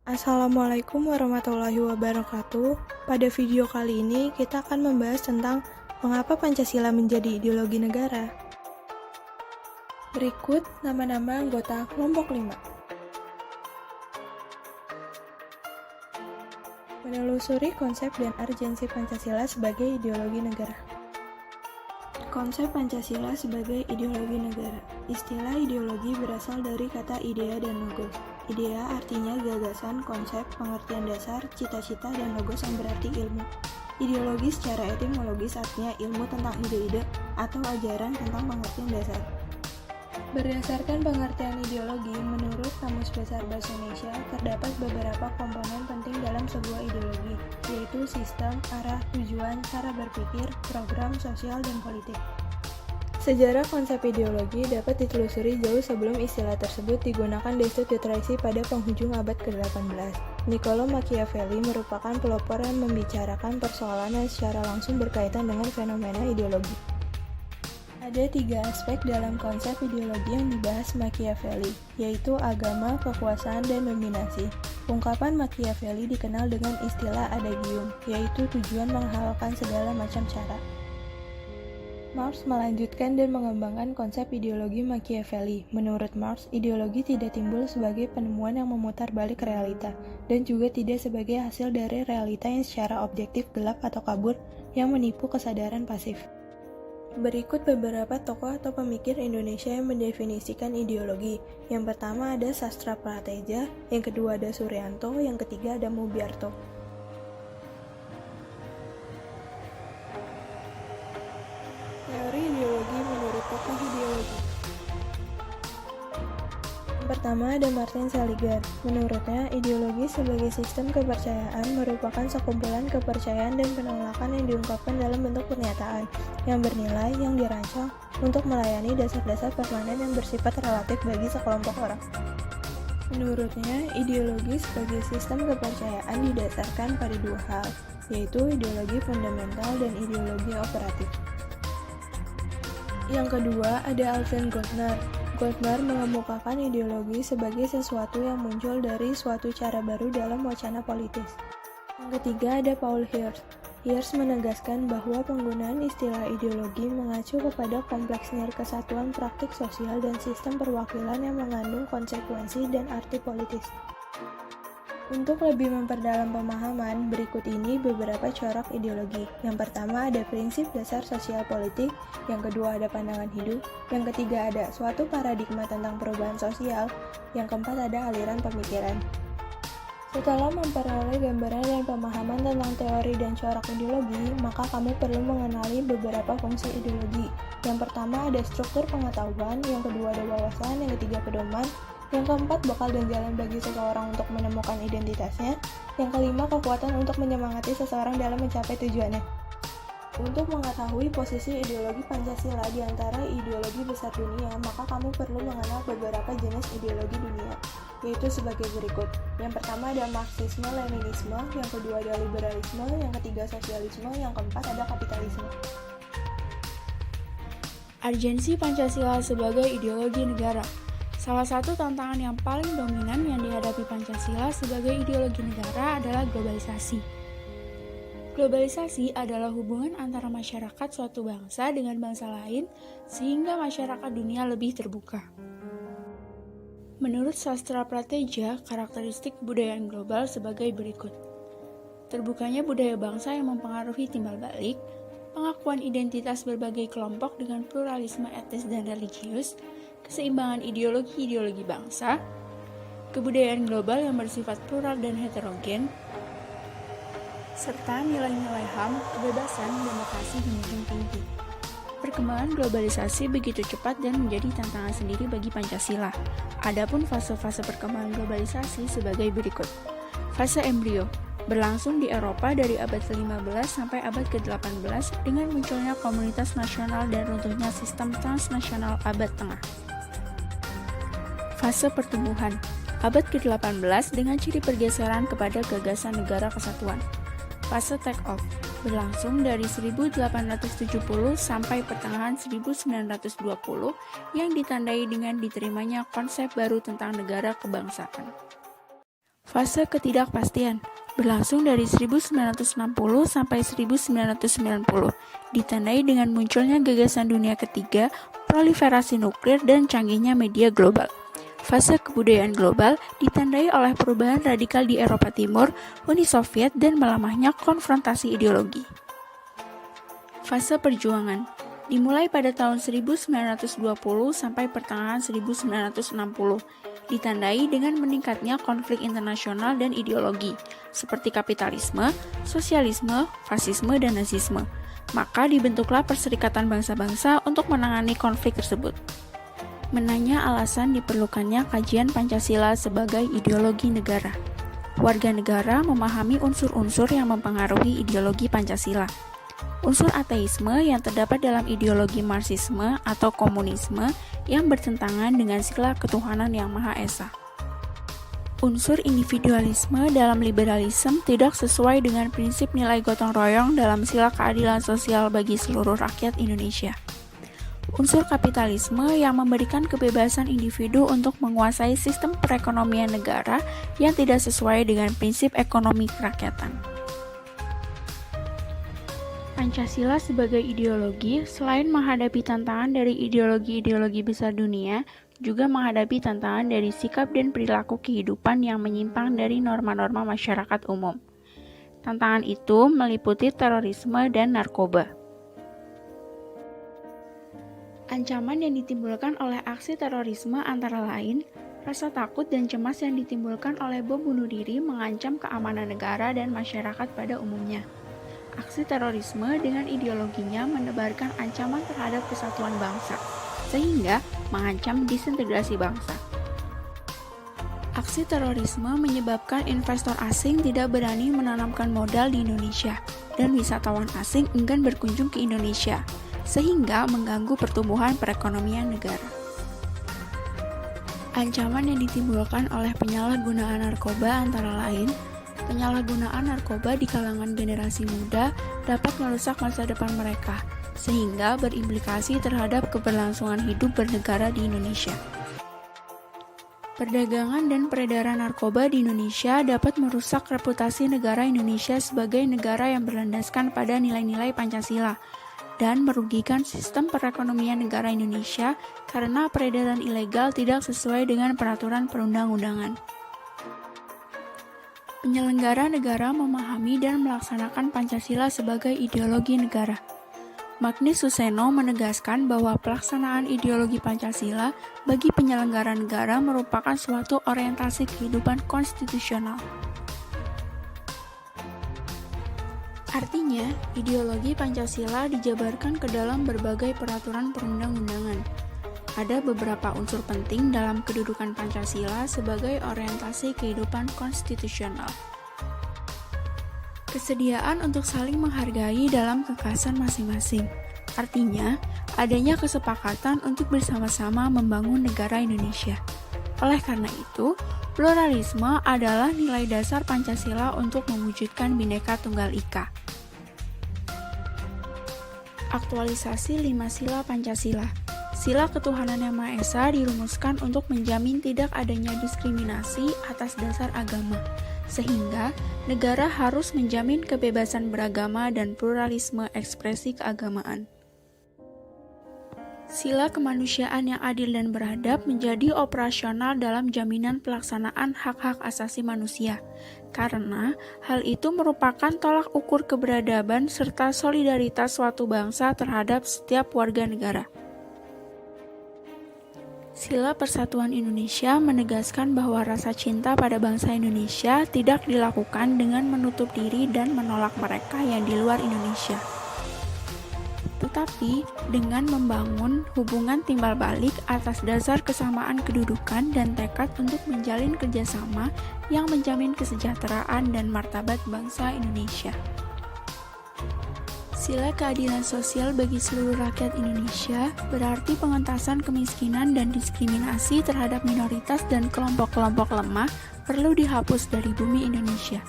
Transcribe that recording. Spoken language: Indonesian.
Assalamualaikum warahmatullahi wabarakatuh. Pada video kali ini kita akan membahas tentang mengapa Pancasila menjadi ideologi negara. Berikut nama-nama anggota kelompok 5. Menelusuri konsep dan urgensi Pancasila sebagai ideologi negara. Konsep Pancasila sebagai ideologi negara. Istilah ideologi berasal dari kata idea dan logos. Idea artinya gagasan, konsep, pengertian dasar, cita-cita, dan logos yang berarti ilmu. Ideologi secara etimologis artinya ilmu tentang ide-ide atau ajaran tentang pengertian dasar. Berdasarkan pengertian ideologi, menurut Kamus Besar Bahasa Indonesia, terdapat beberapa komponen penting dalam sebuah ideologi, yaitu sistem, arah, tujuan, cara berpikir, program, sosial, dan politik. Sejarah konsep ideologi dapat ditelusuri jauh sebelum istilah tersebut digunakan destitusi pada penghujung abad ke-18. Niccolo Machiavelli merupakan pelopor yang membicarakan persoalan yang secara langsung berkaitan dengan fenomena ideologi. Ada 3 aspek dalam konsep ideologi yang dibahas Machiavelli, yaitu agama, kekuasaan, dan dominasi. Ungkapan Machiavelli dikenal dengan istilah adagium, yaitu tujuan menghalalkan segala macam cara. Marx melanjutkan dan mengembangkan konsep ideologi Machiavelli. Menurut Marx, ideologi tidak timbul sebagai penemuan yang memutar balik realita, dan juga tidak sebagai hasil dari realita yang secara objektif gelap atau kabur yang menipu kesadaran pasif. Berikut beberapa tokoh atau pemikir Indonesia yang mendefinisikan ideologi. Yang pertama ada Sastra Prateja, yang kedua ada Suryanto, yang ketiga ada Mubyarto. Teori ideologi menurut tokoh ideologi. Yang pertama ada Martin Seligman. Menurutnya, ideologi sebagai sistem kepercayaan merupakan sekumpulan kepercayaan dan penolakan yang diungkapkan dalam bentuk pernyataan yang bernilai yang dirancang untuk melayani dasar-dasar permanen yang bersifat relatif bagi sekelompok orang. Menurutnya, ideologi sebagai sistem kepercayaan didasarkan pada 2 hal, yaitu ideologi fundamental dan ideologi operatif. Yang kedua, ada Alvin Goldner. Goldner mengemukakan ideologi sebagai sesuatu yang muncul dari suatu cara baru dalam wacana politis. Yang ketiga, ada Paul Hirsch. Hirsch menegaskan bahwa penggunaan istilah ideologi mengacu kepada kompleksnya kesatuan praktik sosial dan sistem perwakilan yang mengandung konsekuensi dan arti politis. Untuk lebih memperdalam pemahaman, berikut ini beberapa corak ideologi. Yang pertama ada prinsip dasar sosial politik, yang kedua ada pandangan hidup, yang ketiga ada suatu paradigma tentang perubahan sosial, yang keempat ada aliran pemikiran. Setelah memperoleh gambaran dan pemahaman tentang teori dan corak ideologi, maka kamu perlu mengenali beberapa fungsi ideologi. Yang pertama ada struktur pengetahuan, yang kedua ada wawasan, yang ketiga pedoman, yang keempat, bekal dan jalan bagi seseorang untuk menemukan identitasnya. Yang kelima, kekuatan untuk menyemangati seseorang dalam mencapai tujuannya. Untuk mengetahui posisi ideologi Pancasila di antara ideologi besar dunia, maka kamu perlu mengenal beberapa jenis ideologi dunia, yaitu sebagai berikut. Yang pertama ada Marxisme-Leninisme, yang kedua ada liberalisme, yang ketiga sosialisme, yang keempat ada kapitalisme. Urgensi Pancasila sebagai ideologi negara. Salah satu tantangan yang paling dominan yang dihadapi Pancasila sebagai ideologi negara adalah globalisasi. Globalisasi adalah hubungan antara masyarakat suatu bangsa dengan bangsa lain sehingga masyarakat dunia lebih terbuka. Menurut Sastra Prateja, karakteristik kebudayaan global sebagai berikut. Terbukanya budaya bangsa yang mempengaruhi timbal balik, pengakuan identitas berbagai kelompok dengan pluralisme etnis dan religius, keseimbangan ideologi-ideologi bangsa, kebudayaan global yang bersifat plural dan heterogen, serta nilai-nilai HAM, kebebasan, demokrasi menjunjung tinggi. Perkembangan globalisasi begitu cepat dan menjadi tantangan sendiri bagi Pancasila. Adapun fase-fase perkembangan globalisasi sebagai berikut. Fase embrio berlangsung di Eropa dari abad ke-15 sampai abad ke-18 dengan munculnya komunitas nasional dan runtuhnya sistem transnasional abad tengah. Fase pertumbuhan abad ke-18 dengan ciri pergeseran kepada gagasan negara kesatuan. Fase take off berlangsung dari 1870 sampai pertengahan 1920 yang ditandai dengan diterimanya konsep baru tentang negara kebangsaan. Fase ketidakpastian berlangsung dari 1960 sampai 1990, ditandai dengan munculnya gagasan dunia ketiga, proliferasi nuklir, dan canggihnya media global. Fase kebudayaan global ditandai oleh perubahan radikal di Eropa Timur, Uni Soviet, dan melemahnya konfrontasi ideologi. Fase perjuangan dimulai pada tahun 1920 sampai pertengahan 1960, ditandai dengan meningkatnya konflik internasional dan ideologi, seperti kapitalisme, sosialisme, fasisme, dan nazisme. Maka dibentuklah Perserikatan Bangsa-Bangsa untuk menangani konflik tersebut. Menanya alasan diperlukannya kajian Pancasila sebagai ideologi negara. Warga negara memahami unsur-unsur yang mempengaruhi ideologi Pancasila. Unsur ateisme yang terdapat dalam ideologi Marxisme atau komunisme yang bertentangan dengan sila ketuhanan yang Maha Esa. Unsur individualisme dalam liberalisme tidak sesuai dengan prinsip nilai gotong royong dalam sila keadilan sosial bagi seluruh rakyat Indonesia. Unsur kapitalisme yang memberikan kebebasan individu untuk menguasai sistem perekonomian negara yang tidak sesuai dengan prinsip ekonomi kerakyatan. Pancasila sebagai ideologi, selain menghadapi tantangan dari ideologi-ideologi besar dunia, juga menghadapi tantangan dari sikap dan perilaku kehidupan yang menyimpang dari norma-norma masyarakat umum. Tantangan itu meliputi terorisme dan narkoba. Ancaman yang ditimbulkan oleh aksi terorisme antara lain, rasa takut dan cemas yang ditimbulkan oleh bom bunuh diri mengancam keamanan negara dan masyarakat pada umumnya. Aksi terorisme dengan ideologinya menebarkan ancaman terhadap kesatuan bangsa, sehingga mengancam disintegrasi bangsa. Aksi terorisme menyebabkan investor asing tidak berani menanamkan modal di Indonesia, dan wisatawan asing enggan berkunjung ke Indonesia, sehingga mengganggu pertumbuhan perekonomian negara. Ancaman yang ditimbulkan oleh penyalahgunaan narkoba antara lain, penyalahgunaan narkoba di kalangan generasi muda dapat merusak masa depan mereka, sehingga berimplikasi terhadap keberlangsungan hidup bernegara di Indonesia. Perdagangan dan peredaran narkoba di Indonesia dapat merusak reputasi negara Indonesia sebagai negara yang berlandaskan pada nilai-nilai Pancasila, dan merugikan sistem perekonomian negara Indonesia karena peredaran ilegal tidak sesuai dengan peraturan perundang-undangan. Penyelenggara negara memahami dan melaksanakan Pancasila sebagai ideologi negara. Magnis Suseno menegaskan bahwa pelaksanaan ideologi Pancasila bagi penyelenggara negara merupakan suatu orientasi kehidupan konstitusional. Artinya, ideologi Pancasila dijabarkan ke dalam berbagai peraturan perundang-undangan. Ada beberapa unsur penting dalam kedudukan Pancasila sebagai orientasi kehidupan konstitusional. Kesediaan untuk saling menghargai dalam kekhasan masing-masing. Artinya, adanya kesepakatan untuk bersama-sama membangun negara Indonesia. Oleh karena itu, pluralisme adalah nilai dasar Pancasila untuk mewujudkan Bhinneka Tunggal Ika. Aktualisasi 5 sila Pancasila. Sila ketuhanan yang Maha Esa dirumuskan untuk menjamin tidak adanya diskriminasi atas dasar agama, sehingga negara harus menjamin kebebasan beragama dan pluralisme ekspresi keagamaan. Sila kemanusiaan yang adil dan beradab menjadi operasional dalam jaminan pelaksanaan hak-hak asasi manusia, karena hal itu merupakan tolak ukur keberadaban serta solidaritas suatu bangsa terhadap setiap warga negara. Sila Persatuan Indonesia menegaskan bahwa rasa cinta pada bangsa Indonesia tidak dilakukan dengan menutup diri dan menolak mereka yang di luar Indonesia, tetapi dengan membangun hubungan timbal balik atas dasar kesamaan kedudukan dan tekad untuk menjalin kerjasama yang menjamin kesejahteraan dan martabat bangsa Indonesia. Sila keadilan sosial bagi seluruh rakyat Indonesia berarti pengentasan kemiskinan dan diskriminasi terhadap minoritas dan kelompok-kelompok lemah perlu dihapus dari bumi Indonesia.